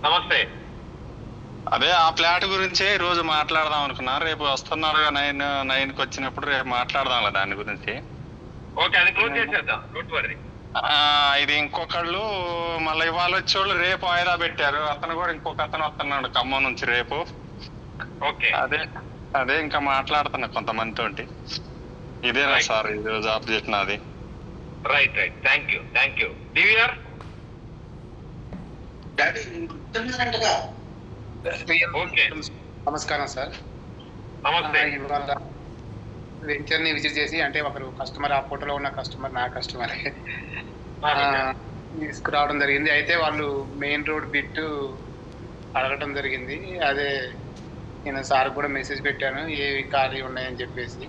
నమస్తే. అదే ఆ ఫ్లాట్ గురించి ఈ రోజు మాట్లాడదాం అనుకున్నా. రేపు వస్తున్నారు 9కి వచ్చినప్పుడు రేపు మాట్లాడదాంలే దాని గురించి. ఓకే, అది క్లోజ్ చేసేద్దాం, డోంట్ వరీ. ఇది ఇంకొకళ్ళు మళ్ళీ ఇవాళ వచ్చేవాళ్ళు రేపు వాయిదా పెట్టారు. అతను కూడా ఇంకొక అతను వస్తున్నాడు ఖమ్మం నుంచి రేపు. ఓకే, అదే ఇంకా మాట్లాడుతున్నా కొంతమంది తోటి. ఇదేనా సార్ ఈ రోజు అప్డేట్ నాది? Right. Thank you. DVR okay, నమస్కారం సార్. నమస్తే. ఇవాళ వెంచర్ని విజిట్ చేసి, అంటే ఒకరు కస్టమర్, ఆ ఫోటోలో ఉన్న కస్టమర్ నా కస్టమరే తీసుకురావడం జరిగింది. అయితే వాళ్ళు మెయిన్ రోడ్ బిట్ అడగటం జరిగింది. అదే నేను సార్ కూడా మెసేజ్ పెట్టాను, ఏవి ఖాళీ ఉన్నాయని చెప్పేసి.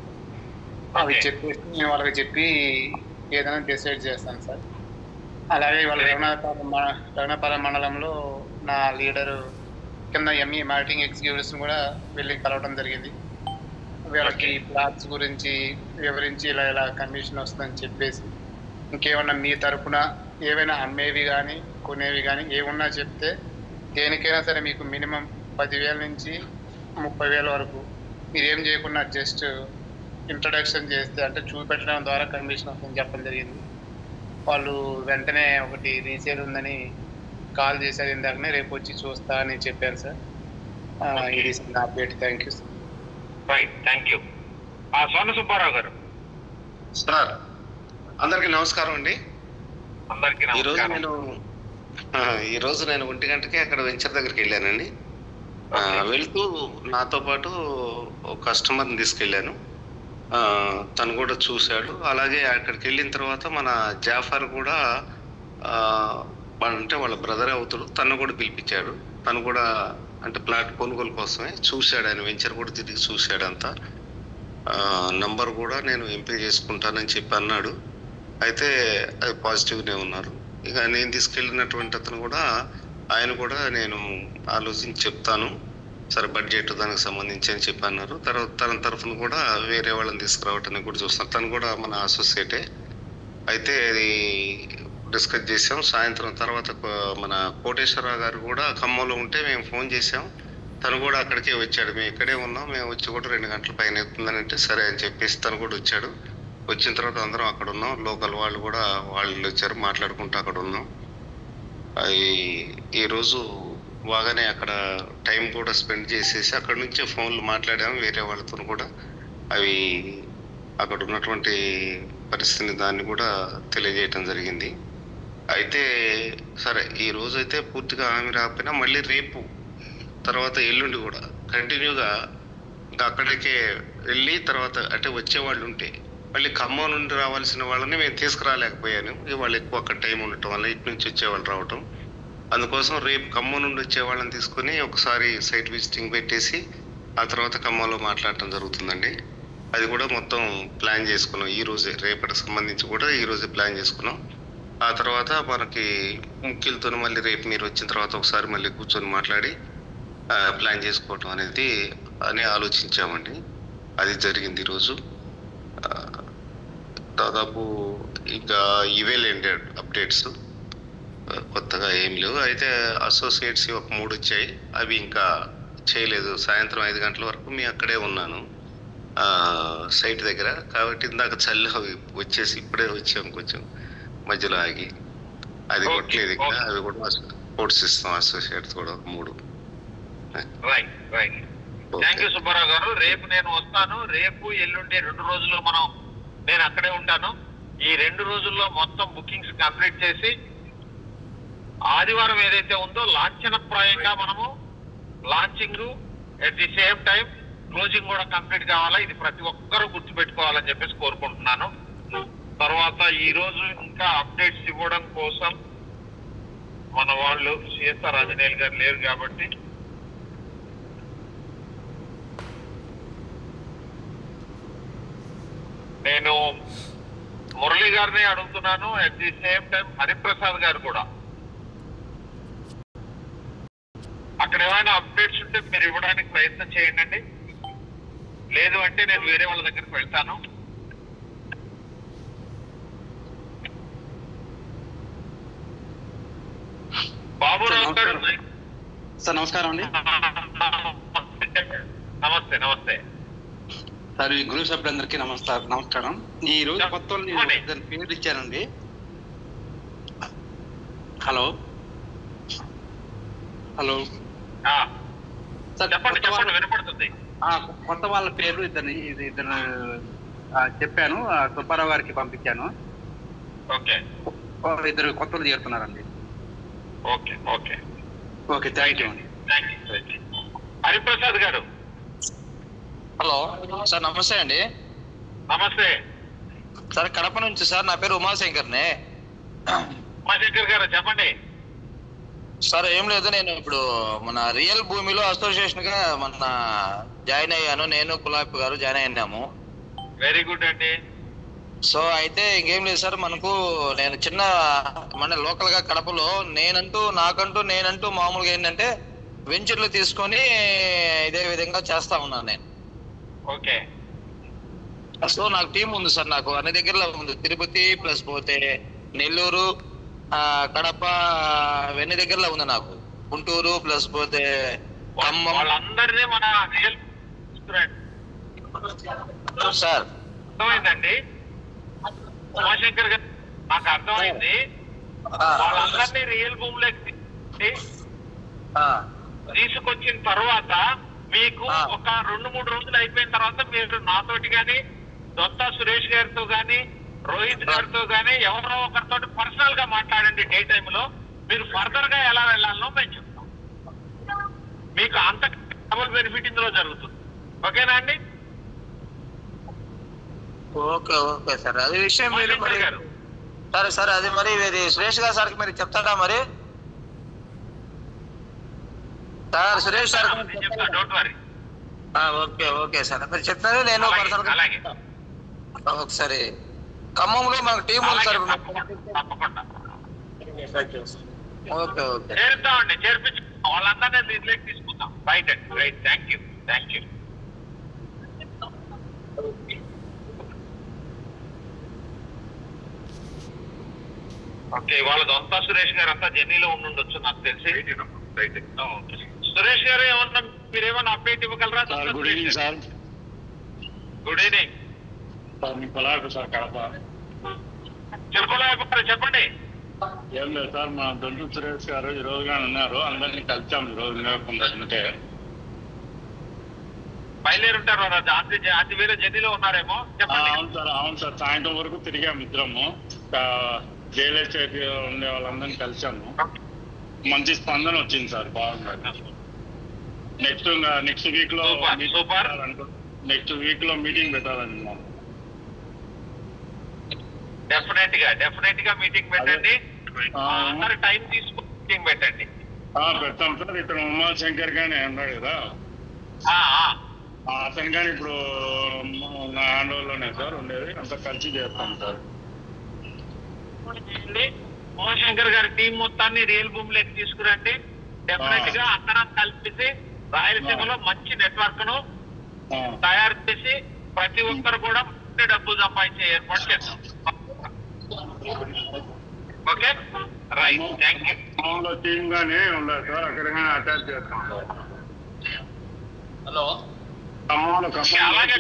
అవి చెప్పేసి నేను వాళ్ళకి చెప్పి ఏదైనా డిసైడ్ చేస్తాను సార్. అలాగే ఇవాళ రఘునాథపాలెం మండలంలో నా లీడరు కింద ఎంఈ మార్కెటింగ్ ఎగ్జిక్యూటివ్స్ కూడా వెళ్ళి కలవడం జరిగింది. వీళ్ళకి ప్లాట్స్ గురించి వివరించి ఇలా కమిషన్ వస్తుందని చెప్పేసి, ఇంకేమన్నా మీ తరఫున ఏవైనా అమ్మేవి కానీ కొనేవి కానీ ఏమున్నా చెప్తే, దేనికైనా సరే మీకు మినిమం 10,000 నుంచి 30,000 వరకు మీరేం చేయకుండా జస్ట్ ఇంట్రడక్షన్ చేస్తే, అంటే చూపెట్టడం ద్వారా కమిషన్ వస్తుందని చెప్పడం జరిగింది. వాళ్ళు వెంటనే ఒకటి రీసేల్ ఉందని కాల్ చేశారు ఇందాకనే, రేపు వచ్చి చూస్తా అని చెప్పాను సార్. ఇది update. Thank you sir. Right, thank you. Sona Subbarao గారు. సార్ అందరికి నమస్కారం అండి. అందరికీ ఈరోజు నేను 1 గంటకి అక్కడ వెంచర్ దగ్గరికి వెళ్ళానండి. వెళ్తూ నాతో పాటు ఒక కస్టమర్ని తీసుకెళ్ళాను. తను కూడా చూశాడు. అలాగే అక్కడికి వెళ్ళిన తర్వాత మన జాఫర్ కూడా అంటే వాళ్ళ బ్రదర్ అవుతాడు, తను కూడా పిలిపించాడు. తను కూడా అంటే ప్లాట్ కొనుగోలు కోసమే చూశాడు. ఆయన వెంచర్ కూడా తిరిగి చూశాడు. అంతా నంబర్ కూడా నేను ఎంపిక చేసుకుంటానని చెప్పి అన్నాడు. అయితే అది పాజిటివ్గానే ఉన్నారు. ఇక నేను తీసుకెళ్ళినటువంటి అతను కూడా ఆయన కూడా నేను ఆలోచించి చెప్తాను సరే బడ్జెట్ దానికి సంబంధించి అని చెప్పి అన్నారు. తర్వాత తన తరఫున కూడా వేరే వాళ్ళని తీసుకురావటానికి కూడా చూస్తున్నారు. తను కూడా మన అసోసియేటే. అయితే అది డిస్కస్ చేసాం. సాయంత్రం తర్వాత మన కోటేశ్వరరావు గారు కూడా ఖమ్మంలో ఉంటే మేము ఫోన్ చేసాం. తను కూడా అక్కడికే వచ్చాడు. మేము ఇక్కడే ఉన్నాం, మేము వచ్చి కూడా 2 గంటల పైన అవుతుందని అంటే సరే అని చెప్పేసి తను కూడా వచ్చాడు. వచ్చిన తర్వాత అందరం అక్కడ ఉన్నాం. లోకల్ వాళ్ళు కూడా వాళ్ళు వచ్చారు, మాట్లాడుకుంటూ అక్కడ ఉన్నాం. ఈరోజు బాగానే అక్కడ టైం కూడా స్పెండ్ చేసేసి అక్కడ నుంచే ఫోన్లు మాట్లాడాము వేరే వాళ్ళతో కూడా. అవి అక్కడ ఉన్నటువంటి పరిస్థితిని దాన్ని కూడా తెలియజేయటం జరిగింది. అయితే సరే ఈ రోజు అయితే పూర్తిగా హామీ రాకపోయినా మళ్ళీ రేపు తర్వాత ఎల్లుండి కూడా కంటిన్యూగా ఇంకా అక్కడికే వెళ్ళి తర్వాత అంటే వచ్చేవాళ్ళు ఉంటే మళ్ళీ ఖమ్మం నుండి రావాల్సిన వాళ్ళని మేము తీసుకురాలేకపోయాను. వాళ్ళు ఎక్కువ అక్కడ టైం ఉండటం వల్ల ఇటు నుంచి వచ్చేవాళ్ళు రావటం. అందుకోసం రేపు ఖమ్మం నుండి వచ్చే వాళ్ళని తీసుకొని ఒకసారి సైట్ విజిటింగ్ పెట్టేసి ఆ తర్వాత ఖమ్మంలో మాట్లాడటం జరుగుతుందండి. అది కూడా మొత్తం ప్లాన్ చేసుకున్నాం ఈ రోజే. రేపటికి సంబంధించి కూడా ఈ రోజే ప్లాన్ చేసుకున్నాం. ఆ తర్వాత మనకి ముఖ్యులతో మళ్ళీ రేపు మీరు వచ్చిన తర్వాత ఒకసారి మళ్ళీ కూర్చొని మాట్లాడి ప్లాన్ చేసుకోవటం అనేది అని ఆలోచించామండి. అది జరిగింది ఈరోజు. దాదాపు ఇంకా ఇవే లేండి అప్డేట్స్, కొత్తగా ఏం లేవు. అయితే అసోసియేట్స్ ఒక 3 వచ్చాయి, అవి ఇంకా చేయలేదు. సాయంత్రం 5 గంటల వరకు మేము అక్కడే ఉన్నాను సైట్ దగ్గర. కాబట్టి ఇందాక చల్లి వచ్చేసి ఇప్పుడే వచ్చాము, కొంచెం మధ్యలో ఆగి. అది కొట్టలేదు ఇంకా, అవి కూడా కోర్స్ ఇస్తాం అసోసియేట్స్ కూడా ఒక 3. రైట్. థ్యాంక్ యూ సుబ్బారావు గారు. రేపు నేను వస్తాను. రేపు ఎల్లుండి 2 రోజుల్లో నేను అక్కడే ఉంటాను. ఈ 2 రోజుల్లో మొత్తం బుకింగ్స్ కంప్లీట్ చేసి ఆదివారం ఏదైతే ఉందో లాంఛనప్రాయంగా మనము launching at the same time closing కూడా కంప్లీట్ కావాలా. ఇది ప్రతి ఒక్కరూ గుర్తుపెట్టుకోవాలని చెప్పేసి కోరుకుంటున్నాను. తర్వాత ఈ రోజు ఇంకా అప్డేట్స్ ఇవ్వడం కోసం మన వాళ్ళు సిఎస్ఆర్ ఆంజనేయులు గారు లేరు కాబట్టి నేను మురళి గారిని అడుగుతున్నాను. At the same time Hariprasad గారు కూడా అక్కడ ఏమైనా అప్డేట్స్ ఉంటే మీరు ఇవ్వడానికి ప్రయత్నం చేయండి. లేదు అంటే నేను వేరే వాళ్ళ దగ్గరికి వెళ్తాను. బాబురావు గారు సార్ నమస్కారం అండి. నమస్తే నమస్తే సార్, ఈ గురు సభ్యులందరికీ నమస్కారం. ఈ రోజు కొత్త పేర్లు ఇచ్చానండి. హలో హలో సార్, వినపడుతుంది. కొత్త వాళ్ళ పేర్లు ఇద్దరు చెప్పాను, సుబ్బారావు గారికి పంపించాను. ఓకే, ఇద్దరు కొత్తలు చేరుతున్నారండి. Okay okay okay, thank you అండి. హరిప్రసాద్ గారు. హలో సార్, నమస్తే అండి. నమస్తే సార్, కడప నుంచి సార్. నా పేరు ఉమాశంకర్నే. ఉమాశంకర్ గారు చెప్పండి. సార్ ఏం లేదు, నేను ఇప్పుడు మన రియల్ భూమిలో అసోసియేషన్ గా మన జాయిన్ అయ్యాను. నేను కులాపి గారు జాయిన్ అయినాము. వెరీ గుడ్ అండి. సో అయితే ఇంకేం లేదు సార్, నేను మన లోకల్ గా కడపలో నేనంటూ మామూలుగా ఏంటంటే వెంచర్లు తీసుకొని ఇదే విధంగా చేస్తా ఉన్నాను నేను. ఓకే. సో నాకు టీం ఉంది సార్, నాకు అన్ని దగ్గరలో ఉంది. తిరుపతి ప్లస్ పోతే నెల్లూరు, కడప, అవన్నీ దగ్గరలో ఉంది నాకు. గుంటూరు ప్లస్ పోతే ఖమ్మం. వాళ్ళందరినీ మన రియల్ సార్ అర్థమైందండి ఉమాశంకర్ గారు, నాకు అర్థమైంది. వాళ్ళందరినీ రియల్ భూమిలోకి తీసుకొచ్చిన తర్వాత మీకు ఒక 2-3 రోజులు అయిపోయిన తర్వాత మీరు నాతోటి గాని, దొత్తా సురేష్ గారితో గాని, రోహిత్ గారితో గాని ఎవరో ఒకరితో పర్సనల్ గా మాట్లాడండి. డే టైమ్ లో మీరు ఫర్దర్ గా ఎలా వెళ్ళాలో మేము చెప్తాం. మీకు అంత డబుల్ బెనిఫిట్ ఇందులో జరుగుతుంది. ఓకేనా అండి? ఓకే ఓకే సార్, అది విషయం మీరు మరి సరే సార్, అది మరి సురేష్ గారు సార్కి మీరు చెప్తాడా మరి? Sir Suresh sir don't worry. Okay okay sir, మీరు చెప్తారు. నేను ఒకసారి ఖమ్మంలో మనకు టీం ఉంది సార్. తప్పకుండా ఓకే ఓకే చేరుతామండి, చేర్పించు. వాళ్ళందరినీ దీంట్లోకి తీసుకుందాం. రైట్ అండి, రైట్. Thank you. ఓకే, వాళ్ళ దొంతా సురేష్ గారు అంతా జర్నీలో ఉండుండొచ్చు నాకు తెలిసి. సురేష్ గారు ఏమన్నా మీరేమన్నా అప్డేట్ ఇవ్వగలరా? Good evening sir. Good evening sir. Kadapa చిరుకులాయపారు, చెప్పండి. ఏం లేదు సార్, మా దొంతు సురేష్ గారు ఈ రోజుగా ఉన్నారు. అందరినీ కలిసాం ఈ రోజు కొందరుంటే. బయలుదేరుంటారు, అది వేరే జర్నీలో ఉన్నారేమో. చెప్పండి. అవును సార్, సాయంత్రం వరకు తిరిగాము ఇద్దరము. రియల్ ఎస్టేట్ ఉండే వాళ్ళందరినీ కలిసాము. మంచి స్పందన వచ్చింది సార్, బాగుంది. నెక్స్ట్ వీక్ లో మీటింగ్ పెట్టాలనుకున్నాము. డెఫినెట్ గా మీటింగ్ పెట్టండి. అందరు టైం తీసుకుని మీటింగ్ పెట్టండి. పెడతాం సార్. ఇక్కడ ఉమాశంకర్ గానే అన్నాడు కదా, అతను కానీ ఇప్పుడు నా హ్యాండ్ ఓవర్ లోనే సార్ ఉండేది. అంతా కలిసి చేస్తాం సార్. ఉమాశంకర్ గారి టీం మొత్తాన్ని రియల్ భూమిలోకి తీసుకురండి. డెఫినెట్ గా అందరం కలిపి రాయలసీమలో మంచి నెట్వర్క్ ను తయారు చేసి ప్రతి ఒక్కరు కూడా డబ్బు సంపాదించే ఏర్పాటు చేస్తాం. Okay, right. Thank you. Team గానే ఉండదు సార్, అక్కడ అటాచ్ చేస్తాం సార్. హలో, అలాగే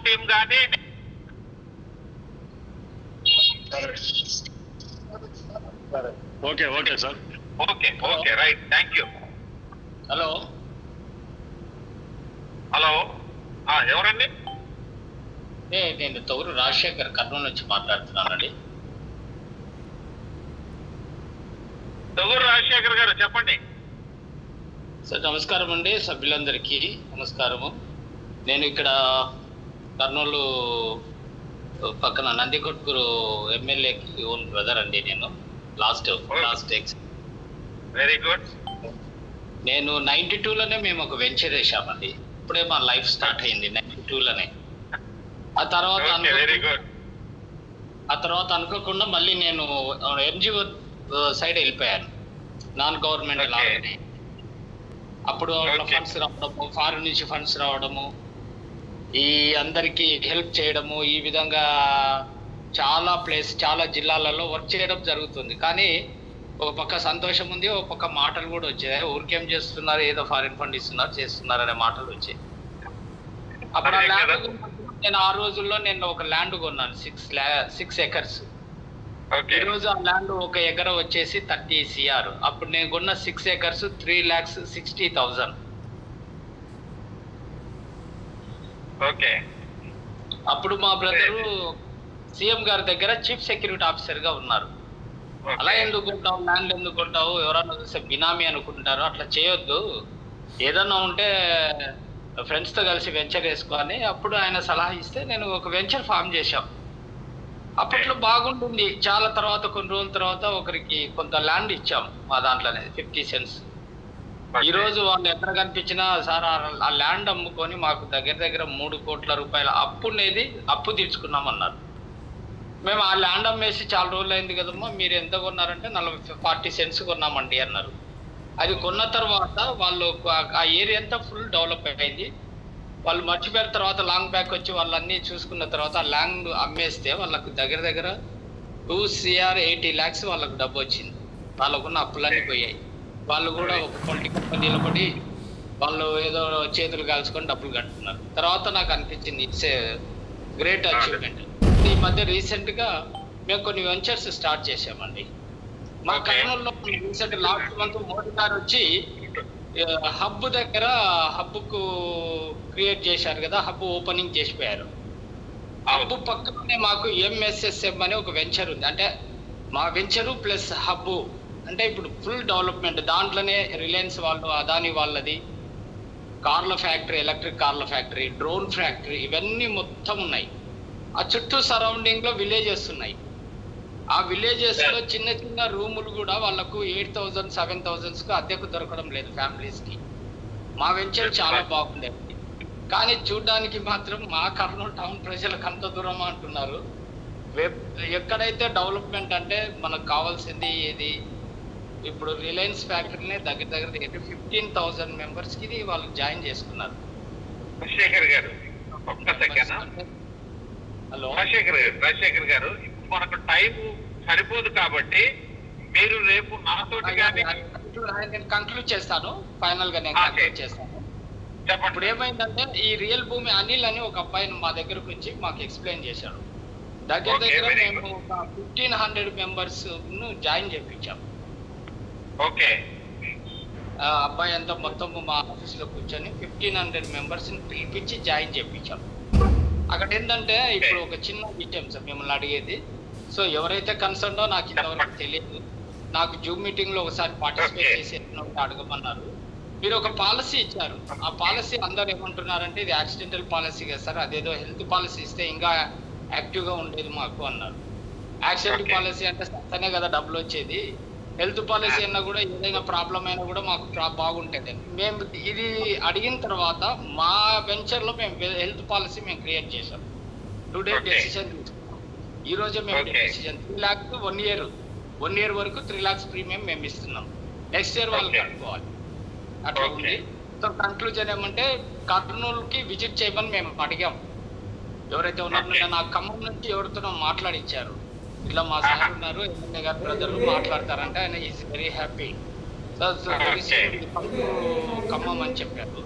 టీం కానీ. Okay sir. Okay right. Thank you. Hello ఎవరండి? నేను తౌరు రాజశేఖర్ కర్నూలు నుంచి మాట్లాడుతున్నానండి. తౌరు రాజశేఖర్ గారు, చెప్పండి. సార్ నమస్కారం అండి, సభ్యులందరికీ నమస్కారము. నేను ఇక్కడ కర్నూలు పక్కన నందికొట్కూరు ఎమ్మెల్యేకి ఓన్ బ్రదర్ అండి. నేను లాస్ట్ వెరీ గుడ్. నేను 92లోనే మేము ఒక వెంచర్ వేసామండి. ఇప్పుడే మా లైఫ్ స్టార్ట్ అయింది 92లోనే. ఆ తర్వాత అనుకోకుండా మళ్ళీ నేను ఎన్జిఓ సైడ్ వెళ్ళిపోయాను, నాన్ గవర్నమెంట్ లాగానే. అప్పుడు ఫండ్స్ రావడము, ఫారిన్ నుంచి ఫండ్స్ రావడము, ఈ అందరికి హెల్ప్ చేయడము, ఈ విధంగా చాలా జిల్లాలలో వర్క్ చేయడం జరుగుతుంది. కానీ ఒక పక్క సంతోషం ఉంది, ఒక పక్క మాటలు కూడా వచ్చాయి. ఊరికేం చేస్తున్నారు, ఏదో ఫారిన్ ఫండ్ ఇస్తున్నారు చేస్తున్నారు అనే మాటలు వచ్చాయి. అప్పుడు ఆ ల్యాండ్ నేను ఆ రోజుల్లో నేను ఒక ల్యాండ్ కొన్నాను 6 acres. ఈ రోజు ఆ ల్యాండ్ ఒక ఎకర వచ్చేసి 30 CR. అప్పుడు నేను కొన్న 6 acres 3,60,000. ఓకే. అప్పుడు మా బ్రదరు సీఎం గారి దగ్గర చీఫ్ సెక్యూరిటీ ఆఫీసర్ గా ఉన్నారు. అలా ఎందుకు కొంటావు, ల్యాండ్ ఎందుకు కొంటావు, ఎవరన్నా చూస్తే బినామీ అనుకుంటారు, అట్లా చేయొద్దు, ఏదన్నా ఉంటే ఫ్రెండ్స్ తో కలిసి వెంచర్ వేసుకొని అప్పుడు ఆయన సలహా ఇస్తే నేను ఒక వెంచర్ ఫామ్ చేశాం. అప్పట్లో బాగుంటుంది. చాలా తర్వాత కొన్ని రోజుల తర్వాత ఒకరికి కొంత ల్యాండ్ ఇచ్చాం మా దాంట్లోనే 50 cents. ఈ రోజు వాళ్ళు ఎక్కడ కనిపించినా సార్ ఆ ల్యాండ్ అమ్ముకొని మాకు దగ్గర 3 కోట్ల రూపాయల అప్పు తీర్చుకున్నామన్నారు. మేము ఆ ల్యాండ్ అమ్మేసి చాలా రోజులు అయింది కదమ్మా, మీరు ఎంత కొన్నారంటే 40 cents కొన్నామండి అన్నారు. అది కొన్న తర్వాత వాళ్ళు ఆ ఏరియా అంతా ఫుల్ డెవలప్ అయింది. వాళ్ళు మర్చిపోయిన తర్వాత లాంగ్ బ్యాక్ వచ్చి వాళ్ళన్నీ చూసుకున్న తర్వాత ఆ ల్యాండ్ అమ్మేస్తే వాళ్ళకు దగ్గర 2 CR 80 lakhs వాళ్ళకు డబ్బు వచ్చింది. వాళ్ళకున్న అప్పులన్నీ పోయాయి. వాళ్ళు కూడా ఒక పొలిటికల్ నిలబడి వాళ్ళు ఏదో చేతులు కాల్చుకొని డబ్బులు కట్టుకున్నారు. తర్వాత నాకు అనిపించింది ఇట్స్ ఏ గ్రేట్ అచీవ్మెంట్. ఈ మధ్య రీసెంట్ గా మేము కొన్ని వెంచర్స్ స్టార్ట్ చేసామండి. మా కర్నూలులో రీసెంట్ లాస్ట్ మంత్ మోడీ గారు వచ్చి హబ్ దగ్గర హబ్కు క్రియేట్ చేశారు కదా, హబ్ ఓపెనింగ్ చేసిపోయారు. హబ్ పక్కనే మాకు MSSM అనే ఒక వెంచర్ ఉంది. అంటే మా వెంచరు ప్లస్ హబ్ అంటే ఇప్పుడు ఫుల్ డెవలప్మెంట్. దాంట్లోనే రిలయన్స్ వాళ్ళు, అదాని వాళ్ళది కార్ల ఫ్యాక్టరీ, ఎలక్ట్రిక్ కార్ల ఫ్యాక్టరీ, డ్రోన్ ఫ్యాక్టరీ, ఇవన్నీ మొత్తం ఉన్నాయి. ఆ చుట్టూ సరౌండింగ్ లో విలేజెస్ ఉన్నాయి. ఆ విలేజెస్ లో చిన్న రూములు కూడా వాళ్ళకు 8,000 7,000 కు అద్దెకు దొరకడం లేదు ఫ్యామిలీస్ కి. మా వెంచర్ చాలా బాగుండేది, కానీ చూడ్డానికి మాత్రం మా కర్నూలు టౌన్ ప్రజలకు అంత దూరం అంటున్నారు. ఎక్కడైతే డెవలప్మెంట్ అంటే మనకు కావాల్సింది ఏది, ఇప్పుడు రిలయన్స్ ఫ్యాక్టరీనే దగ్గర 15,000 members కి వాళ్ళు జాయిన్ చేసుకున్నారు. రాజశేఖర్ గారు ఒక్క సెకండ్. హలో రాజశేఖర్ గారు, ఇప్పుడు మనకు టైం సరిపోదు కాబట్టి మీరు రేపు నాతోటి కానీ నేను కంక్లూడ్ చేస్తాను. ఫైనల్ గా నేను కంక్లూడ్ చేస్తాను. ఇప్పుడు ఏమైందంటే ఈ రియల్ భూమి అనిల్ అని ఒక అబ్బాయిని మా దగ్గరకు వచ్చి మాకు ఎక్స్ప్లెయిన్ చేశాడు. దగ్గర మేము ఒక 1,500 members ను జాయిన్ చేయించాము. ఓకే. అబ్బాయి అంతా మొత్తం మా ఆఫీస్ లో కూర్చొని 1,500 members ని పిలిపించి జాయిన్ చేయించాం. అక్కడ ఏంటంటే ఇప్పుడు ఒక చిన్న విషయం సార్ మిమ్మల్ని అడిగేది. సో ఎవరైతే కన్సర్న్ నాకు ఇంతవరకు తెలియదు. నాకు జూమ్ మీటింగ్ లో ఒకసారి పార్టిసిపేట్ చేసి అడగమన్నారు. మీరు ఒక పాలసీ ఇచ్చారు. ఆ పాలసీ అందరు ఏమంటున్నారంటే ఇది యాక్సిడెంటల్ పాలసీ కదా సార్, అదేదో హెల్త్ పాలసీ ఇస్తే ఇంకా యాక్టివ్ గా ఉండేది మాకు అన్నారు. యాక్సిడెంట్ పాలసీ అంటే సత్తనే కదా డబ్బులు వచ్చేది, హెల్త్ పాలసీ అన్నా కూడా ఏదైనా ప్రాబ్లం అయినా కూడా మాకు బాగుంటుంది. మేము ఇది అడిగిన తర్వాత మా వెంచర్ లో మేము హెల్త్ పాలసీ మేము క్రియేట్ చేసాం. టుడే డెసిషన్ తీసుకున్నాం. ఈ రోజే మేము డెసిషన్ 3 lakhs 1 year వరకు 3 lakhs ప్రీమియం మేము ఇస్తున్నాం. నెక్స్ట్ ఇయర్ వాళ్ళు కట్టుకోవాలి. అట్లా ఉంది. సో కన్క్లూజన్ ఏమంటే కర్నూలుకి విజిట్ చేయమని మేము అడిగాం. ఎవరైతే ఉన్నారో నాకు ఖమ్మం నుంచి ఎవరితో మాట్లాడిచ్చారు. ఇట్లా మా సార్ ఉన్నారు, ఎమ్మెల్యే గారు బ్రదర్ మాట్లాడతారంటే ఆయన ఈజ్ వెరీ హ్యాపీ. ఖమ్మం అని చెప్పారు.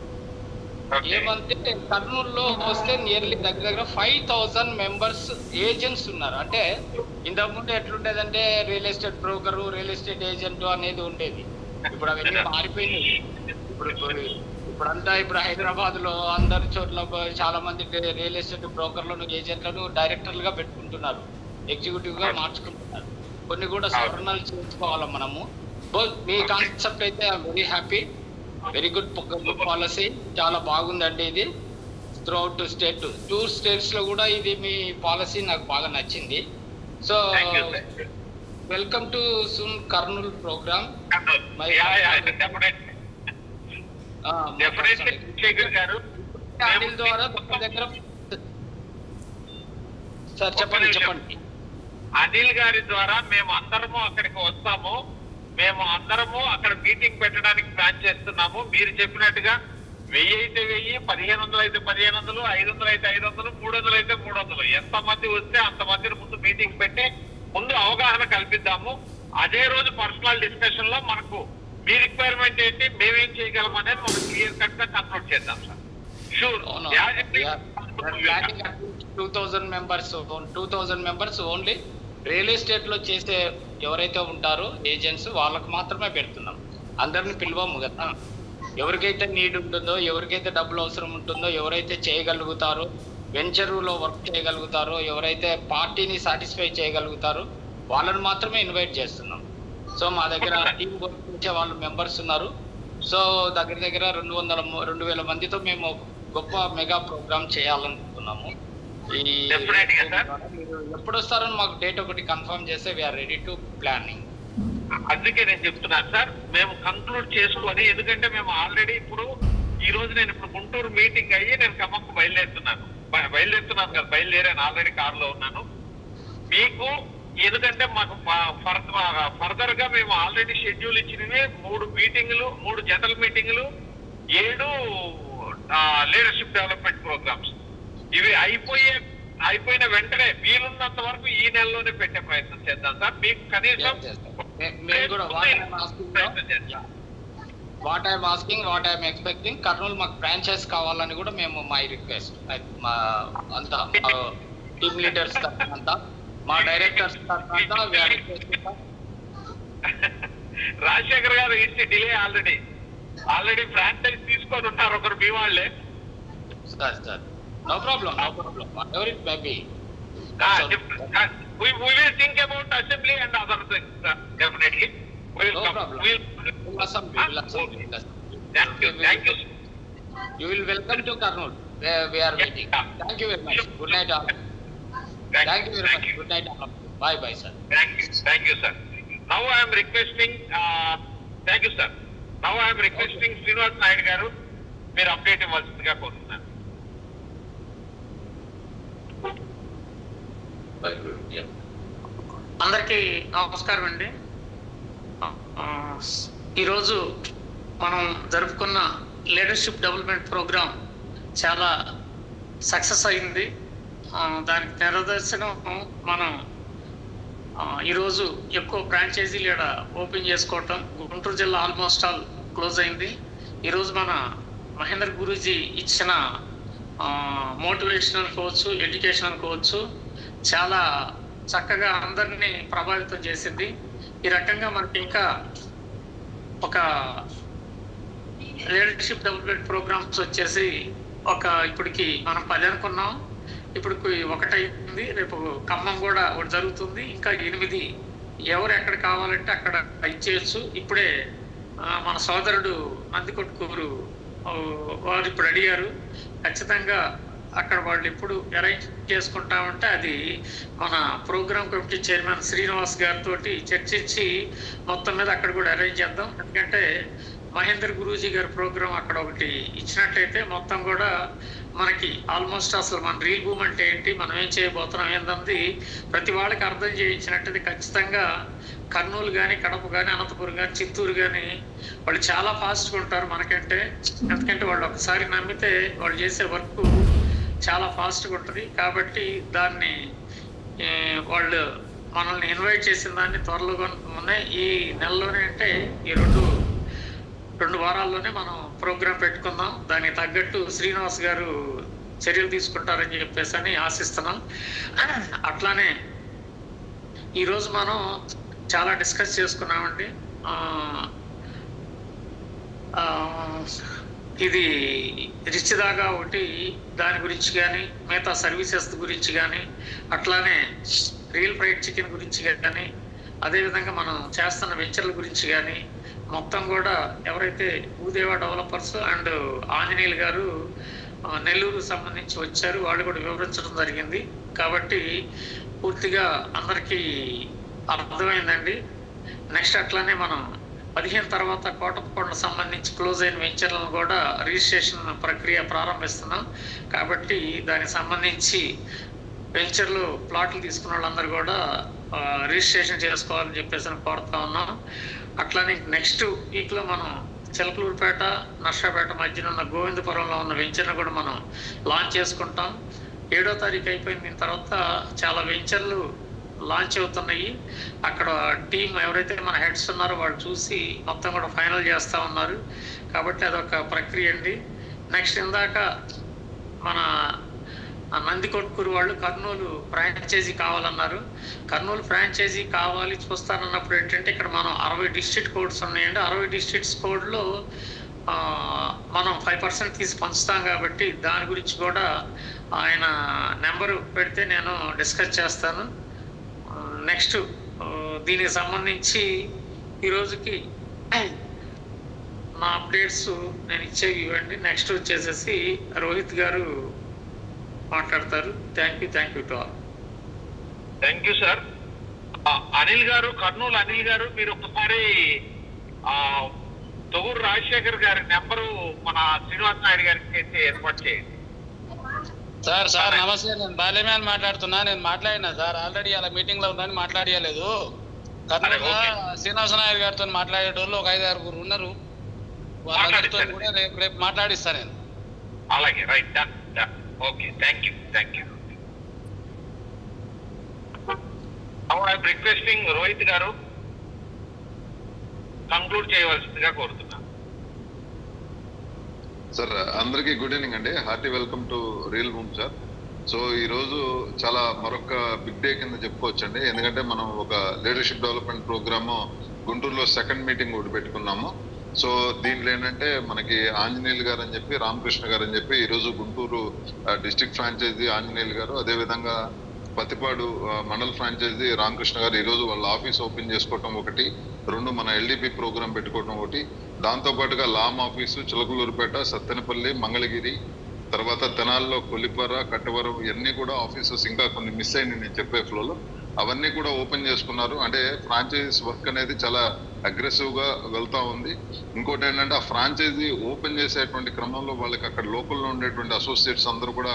ఏమంటే కర్నూలులో వస్తే నియర్లీ దగ్గర 5,000 members ఏజెంట్స్ ఉన్నారు. అంటే ఇంతకుముందు ఎట్లుండేదంటే real estate broker, real estate agent అనేది ఉండేది. ఇప్పుడు అవన్నీ మారిపోయినాయి. ఇప్పుడంతా ఇప్పుడు హైదరాబాద్ లో అందరి చోట్ల చాలా మంది రియల్ ఎస్టేట్ బ్రోకర్లను, ఏజెంట్లను డైరెక్టర్లుగా పెట్టుకుంటున్నారు, ఎగ్జిక్యూటివ్ గా మార్చుకుంటున్నారు. కొన్ని కూడా సవరణలు చేసుకోవాలి మనము. మీ కాన్సెప్ట్ అయితే I'm very happy, very good policy, చాలా బాగుందండి. ఇది త్రూఅవుట్ స్టేట్ 2 states లో కూడా ఇది మీ పాలసీ నాకు బాగా నచ్చింది. So welcome to soon Kurnool program. Anil ద్వారా దగ్గర సార్ చెప్పండి. అనిల్ గారి ద్వారా మేము అందరము అక్కడికి వస్తాము. మేము అందరము అక్కడ మీటింగ్ పెట్టడానికి ప్లాన్ చేస్తున్నాము. మీరు చెప్పినట్టుగా 1000 అయితే 1000, 1500 అయితే 1500, 500 అయితే 500, 300 అయితే 300. ఎంతమంది వస్తే అంతమందిని ముందు మీటింగ్ పెట్టి ముందు అవగాహన కల్పిద్దాము. అదే రోజు పర్సనల్ డిస్కషన్ లో మనకు మీ రిక్వైర్మెంట్ ఏంటి, మేమేం చేయగలం అనేది మనం క్లియర్ కట్ గా కన్క్లూడ్ చేద్దాం sir. Sure. 2000 members only real estate లో చేసే ఎవరైతే ఉంటారో ఏజెంట్స్ వాళ్ళకు మాత్రమే పెడుతున్నాం. అందరిని పిలవము కదా. ఎవరికైతే నీడ్ ఉంటుందో, ఎవరికైతే డబ్బులు అవసరం ఉంటుందో, ఎవరైతే చేయగలుగుతారో, వెంచరులో వర్క్ చేయగలుగుతారో, ఎవరైతే పార్టీని సాటిస్ఫై చేయగలుగుతారో వాళ్ళని మాత్రమే ఇన్వైట్ చేస్తున్నాం. సో మా దగ్గర టీం వర్క్ చేసే వాళ్ళు మెంబర్స్ ఉన్నారు. సో దగ్గర 2,000 మందితో మేము గొప్ప మెగా ప్రోగ్రామ్ చేయాలనుకుంటున్నాము. ఎప్పుడు వస్తారని మాకు డేట్ ఒకటి కన్ఫర్మ్ చేస్తే వీఆర్ రెడీ టు ప్లానింగ్. అందుకే నేను చెప్తున్నాను సార్, మేము కంక్లూడ్ చేసుకొని, ఎందుకంటే మేము ఆల్రెడీ ఇప్పుడు ఈ రోజు నేను ఇప్పుడు గుంటూరు మీటింగ్ అయ్యి నేను ఖమ్మంకు బయలుదేరుతున్నాను కదా, బయలుదేరాను, ఆల్రెడీ కారులో ఉన్నాను. మీకు ఎందుకంటే మాకు ఫర్దర్ గా మేము ఆల్రెడీ షెడ్యూల్ ఇచ్చినవి 3 జనరల్ మీటింగులు, 7 లీడర్షిప్ డెవలప్మెంట్ ప్రోగ్రామ్స్. ఇవి అయిపోయిన వెంటనే వీలున్నంత వరకు ఈ నెలలోనే పెట్టే ప్రయత్నం చేద్దాం సార్. మీకు కనీసం what I'm asking, what I'm expecting, Kurnool మాకు ఫ్రాంచైజ్ కావాలని కూడా మేము మై రిక్వెస్ట్. మా అంతా టీమ్ లీడర్స్ అంతా, మా డైరెక్టర్స్ అంతా రాజశేఖర్ గారు ఇట్స్ డిలే ఆల్రెడీ ఫ్రాంచైజ్ తీసుకొని ఉన్నారు ఒకరు మీ వాళ్ళే. Sir no problem, whatever it may be. We will think about assembly and other things, sir. Definitely. No problem. We'll assembly. Thank you. You will welcome to Karnool. We are waiting. Thank you very much. Good night all. Thank you very much. Good night all. Bye sir. Thank you sir. Now I am requesting thank you sir. Now I am requesting Srinivas Nayudu garu మీరు update ఇవ్వాల్సిందిగా కోరుతున్నాను. అందరికీ నమస్కారం అండి. ఈరోజు మనం జరుపుకున్న leadership development programme చాలా సక్సెస్ అయింది. దానికి నిదర్శనం మనం ఈరోజు ఎక్కువ ఫ్రాంచైజీలు ఇక్కడ ఓపెన్ చేసుకోవటం. గుంటూరు జిల్లా ఆల్మోస్ట్ ఆల్ క్లోజ్ అయింది. ఈరోజు మన మహేందర్ గురూజీ ఇచ్చిన మోటివేషన్ అనుకోవచ్చు, ఎడ్యుకేషన్ అనుకోవచ్చు, చాలా చక్కగా అందరినీ ప్రభావితం చేసింది. ఈ రకంగా మనకి ఇంకా ఒక లీడర్షిప్ డెవలప్మెంట్ ప్రోగ్రామ్స్ వచ్చేసి ఇప్పటికి మనం 10 అనుకున్నాం, ఇప్పటికి 1 అయింది. రేపు ఖమ్మం కూడా ఒకటి జరుగుతుంది. ఇంకా 8 ఎవరు ఎక్కడ కావాలంటే అక్కడ ఇచ్చేయచ్చు. ఇప్పుడే మన సోదరుడు నందికొట్కూరు వారు ఇప్పుడు అడిగారు. ఖచ్చితంగా అక్కడ వాళ్ళు ఎప్పుడు అరేంజ్ చేసుకుంటామంటే అది మన ప్రోగ్రామ్ కమిటీ చైర్మన్ శ్రీనివాస్ గారితో చర్చించి మొత్తం మీద అక్కడ కూడా అరేంజ్ చేద్దాం. ఎందుకంటే మహేందర్ గురూజీ గారి ప్రోగ్రాం అక్కడ ఒకటి ఇచ్చినట్టయితే మొత్తం కూడా మనకి ఆల్మోస్ట్ అసలు మన రీల్ భూమి అంటే ఏంటి, మనం ఏం చేయబోతున్నాం ఏంటంది ప్రతి వాళ్ళకి అర్థం చేయించినట్టయితే ఖచ్చితంగా కర్నూలు కానీ, కడప కానీ, అనంతపురం కానీ, చిత్తూరు కానీ వాళ్ళు చాలా ఫాస్ట్గా ఉంటారు మనకంటే. ఎందుకంటే వాళ్ళు ఒకసారి నమ్మితే వాళ్ళు చేసే వర్క్ చాలా ఫాస్ట్గా ఉంటుంది. కాబట్టి దాన్ని వాళ్ళు మనల్ని ఇన్వైట్ చేసిన దాన్ని త్వరలోనే ఈ నెలలోనే, అంటే ఈ 2 వారాల్లోనే మనం ప్రోగ్రాం పెట్టుకుందాం. దానికి తగ్గట్టు శ్రీనివాస్ గారు చర్యలు తీసుకుంటారని చెప్పేసి అని ఆశిస్తున్నాం. అట్లానే ఈరోజు మనం చాలా డిస్కస్ చేసుకున్నామండి. ఇది రిచ్దాగా ఒకటి దాని గురించి కానీ, మిగతా సర్వీసెస్ గురించి కానీ, అట్లానే రియల్ ఫ్రైడ్ చికెన్ గురించి కానీ, అదేవిధంగా మనం చేస్తున్న వెంచర్ల గురించి కానీ మొత్తం కూడా ఎవరైతే భూదేవా డెవలపర్స్ అండ్ ఆంజనేయులు గారు నెల్లూరు సంబంధించి వచ్చారు వాళ్ళు కూడా వివరించడం జరిగింది. కాబట్టి పూర్తిగా అందరికీ అర్థమైందండి. నెక్స్ట్ అట్లానే మనం 15 తర్వాత కోటప్పకొండ సంబంధించి క్లోజ్ అయిన వెంచర్లను కూడా రిజిస్ట్రేషన్ ప్రక్రియ ప్రారంభిస్తున్నాం. కాబట్టి దానికి సంబంధించి వెంచర్లు ప్లాట్లు తీసుకున్న వాళ్ళందరూ కూడా రిజిస్ట్రేషన్ చేసుకోవాలని చెప్పేసి కోరుతా ఉన్నాం. అట్లానే నెక్స్ట్ వీక్లో మనం చిలకలూరుపేట, నర్సాపేట మధ్యన ఉన్న గోవిందపురంలో ఉన్న వెంచర్ను కూడా మనం లాంచ్ చేసుకుంటాం. 7వ తారీఖు అయిపోయిన తర్వాత చాలా వెంచర్లు లాంచ్ అవుతున్నాయి. అక్కడ టీం ఎవరైతే మన హెడ్స్ ఉన్నారో వాళ్ళు చూసి మొత్తం కూడా ఫైనల్ చేస్తూ ఉన్నారు. కాబట్టి అదొక ప్రక్రియ అండి. నెక్స్ట్ ఇందాక మన నందికొట్కూరు వాళ్ళు కర్నూలు ఫ్రాంచైజీ కావాలన్నారు. కర్నూలు ఫ్రాంచైజీ కావాలి చూస్తానన్నప్పుడు ఏంటంటే ఇక్కడ మనం 60 డిస్ట్రిక్ట్ కోడ్స్ ఉన్నాయండి. 60 డిస్ట్రిక్ట్స్ కోడ్లో మనం 5% తీసి పంచుతాం కాబట్టి దాని గురించి కూడా ఆయన నెంబరు పెడితే నేను డిస్కస్ చేస్తాను. నెక్స్ట్ దీనికి సంబంధించి ఈరోజుకి నా అప్డేట్స్ నేను ఇచ్చేవి ఇవ్వండి. నెక్స్ట్ వచ్చేసేసి రోహిత్ గారు మాట్లాడతారు. Thank you to all. Thank you sir. Anil గారు, కర్నూలు అనిల్ గారు, మీరు ఒకసారి తొగూరు రాజశేఖర్ గారి నెంబరు మన శ్రీనివాస్ నాయుడు గారికి చేసి ఏర్పాటు చేయండి. సార్ నమస్తే, నేను బాల్యమేని మాట్లాడుతున్నా. నేను మాట్లాడినా సార్, ఆల్రెడీ అలా మీటింగ్ లో ఉన్నాను, మాట్లాడియలేదు. కర్నూలు శ్రీనివాస నాయుడు గారితో మాట్లాడేటోళ్ళు ఒక 5-6 ఉన్నారు. వాళ్ళతో కూడా రేపు మాట్లాడిస్తా నేను. అలాగే, right, done. Okay, thank you. I'm requesting Rohit గారు కంక్లూడ్ చేయవలసిందిగా కోరుతున్నా. సార్ అందరికీ గుడ్ ఈవినింగ్ అండి. Hearty welcome to real room sir. So ఈ రోజు చాలా మరొక బిగ్ డే కింద చెప్పుకోవచ్చండి. ఎందుకంటే మనం ఒక లీడర్షిప్ డెవలప్మెంట్ ప్రోగ్రామ్ గుంటూరులో సెకండ్ మీటింగ్ ఒకటి పెట్టుకున్నాము. సో దీంట్లో ఏంటంటే మనకి ఆంజనేయులు గారు అని చెప్పి, రామకృష్ణ గారు అని చెప్పి ఈరోజు గుంటూరు డిస్ట్రిక్ట్ ఫ్రాంచైజీ ఆంజనేయులు గారు, అదేవిధంగా పత్తిపాడు మండల్ ఫ్రాంచైజీ రామకృష్ణ గారు ఈరోజు వాళ్ళ ఆఫీస్ ఓపెన్ చేసుకోవటం ఒకటి, 2 మన ఎల్డిపి ప్రోగ్రామ్ పెట్టుకోవటం ఒకటి, దాంతోపాటుగా లామ్ ఆఫీసు చిలకలూరుపేట, సత్తెనపల్లి, మంగళగిరి, తర్వాత తెనాల్లో కొల్లిపర, కట్టవరం ఇవన్నీ కూడా ఆఫీసెస్ ఇంకా కొన్ని మిస్ అయినాయి నేను చెప్పే ఫ్లోలో, అవన్నీ కూడా ఓపెన్ చేసుకున్నారు. అంటే ఫ్రాంచైజీస్ వర్క్ అనేది చాలా అగ్రెసివ్ గా వెళ్తా ఉంది. ఇంకోటి ఏంటంటే ఆ ఫ్రాంచైజీ ఓపెన్ చేసేటువంటి క్రమంలో వాళ్ళకి అక్కడ లోకల్లో ఉండేటువంటి అసోసియేట్స్ అందరూ కూడా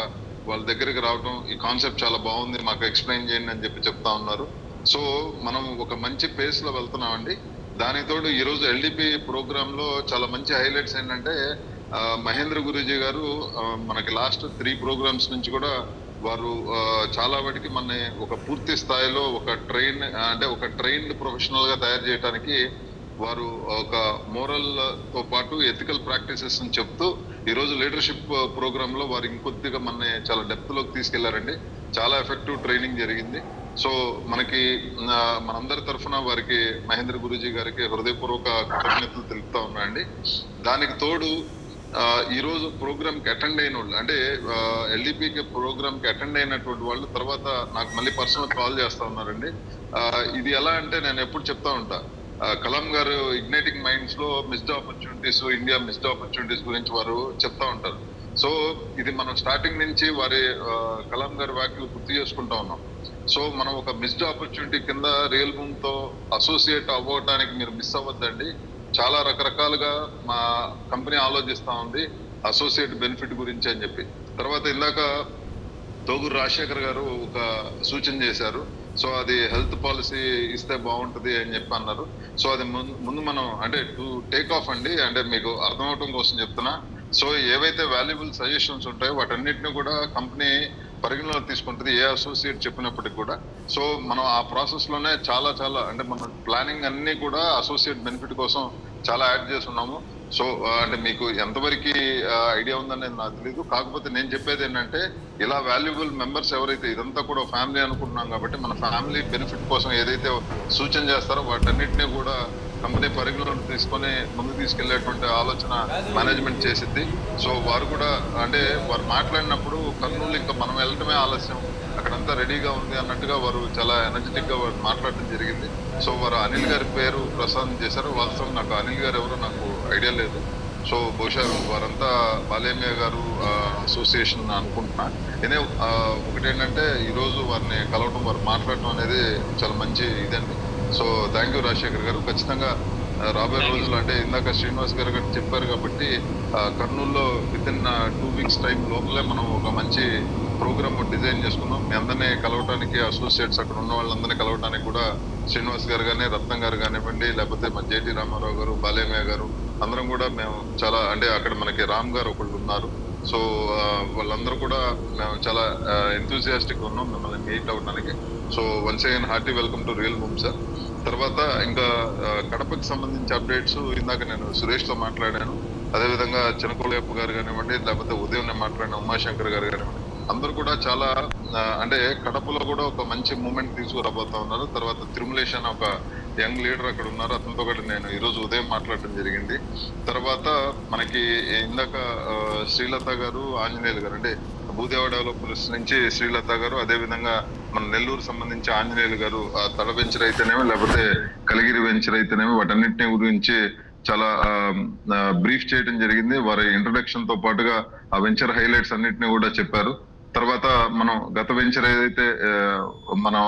వాళ్ళ దగ్గరికి రావడం, ఈ కాన్సెప్ట్ చాలా బాగుంది, మాకు ఎక్స్ప్లెయిన్ చేయండి అని చెప్పి చెప్తా ఉన్నారు. సో మనం ఒక మంచి పేస్ లో వెళ్తున్నామండి. దానితోడు ఈరోజు ఎల్డిపి ప్రోగ్రామ్ లో చాలా మంచి హైలైట్స్ ఏంటంటే మహేంద్ర గురూజీ గారు మనకి లాస్ట్ 3 ప్రోగ్రామ్స్ నుంచి కూడా వారు చాలా వాటికి మన ఒక పూర్తి స్థాయిలో ఒక ట్రైన్డ్ ప్రొఫెషనల్ గా తయారు చేయడానికి వారు ఒక మోరల్ తో పాటు ఎథికల్ ప్రాక్టీసెస్ అని చెప్తూ ఈరోజు లీడర్షిప్ ప్రోగ్రామ్ లో వారు ఇంకొద్దిగా మన చాలా డెప్త్ లోకి తీసుకెళ్లారండి. చాలా ఎఫెక్టివ్ ట్రైనింగ్ జరిగింది. సో మనకి మనందరి తరఫున వారికి మహేంద్ర గురూజీ గారికి హృదయపూర్వక కృతజ్ఞతలు తెలుపుతా ఉన్నాయండి. దానికి తోడు ఈ రోజు ప్రోగ్రామ్ కి అటెండ్ అయిన వాళ్ళు, అంటే ఎల్డిపికి ప్రోగ్రామ్ కి అటెండ్ అయినటువంటి వాళ్ళు తర్వాత నాకు మళ్ళీ పర్సనల్ కాల్ చేస్తా ఉన్నారండి. ఇది ఎలా అంటే నేను ఎప్పుడు చెప్తా ఉంటా, కలాం గారు ఇగ్నైటింగ్ మైండ్స్ లో missed opportunities, India missed opportunities గురించి వారు చెప్తా ఉంటారు. సో ఇది మనం స్టార్టింగ్ నుంచి వారి కలాం గారి వ్యాఖ్యలు గుర్తు చేసుకుంటా ఉన్నాం. సో మనం ఒక మిస్డ్ ఆపర్చునిటీ కింద రియల్ రూమ్ తో అసోసియేట్ అవ్వడానికి మీరు మిస్ అవ్వద్దండి. చాలా రకరకాలుగా మా కంపెనీ ఆలోచిస్తా ఉంది అసోసియేట్ బెనిఫిట్ గురించి అని చెప్పి. తర్వాత ఇందాక తొగూరు రాజశేఖర్ గారు ఒక సూచన చేశారు. సో అది హెల్త్ పాలసీ ఇస్తే బాగుంటుంది అని చెప్పి అన్నారు. సో అది ముందు మనం అంటే టు టేక్ ఆఫ్ అండి, అంటే మీకు అర్థం అవటం కోసం చెప్తున్నా. సో ఏవైతే వాల్యుబుల్ సజెషన్స్ ఉంటాయో వాటన్నిటిని కూడా కంపెనీ పరిగణలో తీసుకుంటుంది, ఏ అసోసియేట్ చెప్పినప్పటికి కూడా. సో మనం ఆ ప్రాసెస్ లోనే చాలా అంటే మన ప్లానింగ్ అన్ని కూడా అసోసియేట్ బెనిఫిట్ కోసం చాలా యాడ్ చేస్తున్నాము. సో అంటే మీకు ఎంతవరకు ఐడియా ఉందనేది నాకు తెలియదు. కాకపోతే నేను చెప్పేది ఏంటంటే ఇలా వాల్యుబుల్ మెంబర్స్ ఎవరైతే, ఇదంతా కూడా ఫ్యామిలీ అనుకుంటున్నాం కాబట్టి మన ఫ్యామిలీ బెనిఫిట్ కోసం ఏదైతే సూచన చేస్తారో వాటన్నిటినీ కూడా కంపెనీ పరిగణలోకి తీసుకొని ముందుకు తీసుకెళ్లేటువంటి ఆలోచన మేనేజ్మెంట్ చేసింది. సో వారు కూడా అంటే వారు మాట్లాడినప్పుడు కర్నూలు ఇంకా మనం వెళ్ళటమే ఆలస్యం, అక్కడంతా రెడీగా ఉంది అన్నట్టుగా వారు చాలా ఎనర్జెటిక్ గా వారు మాట్లాడడం జరిగింది. సో వారు అనిల్ గారి పేరు ప్రసాదం చేశారు. వాస్తవం నాకు అనిల్ గారు ఎవరో నాకు ఐడియా లేదు. సో బహుశా వారంతా బాలేమయ్య గారు అసోసియేషన్ అనుకుంటున్నా. ఇదే ఒకటేంటంటే ఈరోజు వారిని కలవటం, వారు మాట్లాడటం అనేది చాలా మంచి ఇదండి. సో థ్యాంక్ యూ రాజశేఖర్ గారు. ఖచ్చితంగా రాబోయే రోజులు అంటే ఇందాక శ్రీనివాస్ గారు చెప్పారు కాబట్టి కర్నూలులో వితిన్ 2 weeks టైం లోపలే మనం ఒక మంచి ప్రోగ్రామ్ డిజైన్ చేసుకున్నాం. మీ అందరినీ కలవటానికి, అసోసియేట్స్ అక్కడ ఉన్న వాళ్ళందరినీ కలవటానికి కూడా శ్రీనివాస్ గారు కానీ, రత్నం గారు కానివ్వండి, లేకపోతే మన జేటీ రామారావు గారు, బాలేమయ్య గారు, అందరం కూడా మేము చాలా అంటే అక్కడ మనకి రామ్ గారు ఒకళ్ళు ఉన్నారు. సో వాళ్ళందరూ కూడా మేము చాలా ఎంతూజియాస్టిక్ ఉన్నాం మిమ్మల్ని మీట్ అవ్వడానికి. So once again hearty welcome to real మూమ్ సార్. తర్వాత ఇంకా కడపకి సంబంధించి అప్డేట్స్ ఇందాక నేను సురేష్ తో మాట్లాడాను, అదేవిధంగా చినకోలేప్ప గారు కానివ్వండి, లేకపోతే ఉదయం నేను మాట్లాడిన ఉమాశంకర్ గారు కానివ్వండి, అందరూ కూడా చాలా అంటే కడపలో కూడా ఒక మంచి మూమెంట్ తీసుకురాబోతా ఉన్నారు. తర్వాత తిరుమలేషన్ ఒక యంగ్ లీడర్ అక్కడ ఉన్నారు, అతనితో కూడా నేను ఈరోజు ఉదయం మాట్లాడటం జరిగింది. తర్వాత మనకి ఇందాక శ్రీలత గారు, ఆంజనేయులు గారు అంటే భూదేవ డెవలపర్స్ నుంచి శ్రీలత గారు, అదేవిధంగా మన నెల్లూరు సంబంధించి ఆంజనేయులు గారు తడ వెంచర్ అయితేనేమి లేకపోతే కలిగిరి వెంచర్ అయితేనేమి వాటన్నిటిని గురించి చాలా బ్రీఫ్ చేయడం జరిగింది. వారి ఇంట్రొడక్షన్ తో పాటుగా ఆ వెంచర్ హైలైట్స్ అన్నిటిని కూడా చెప్పారు. తర్వాత మనం గత వెంచర్ ఏదైతే మనం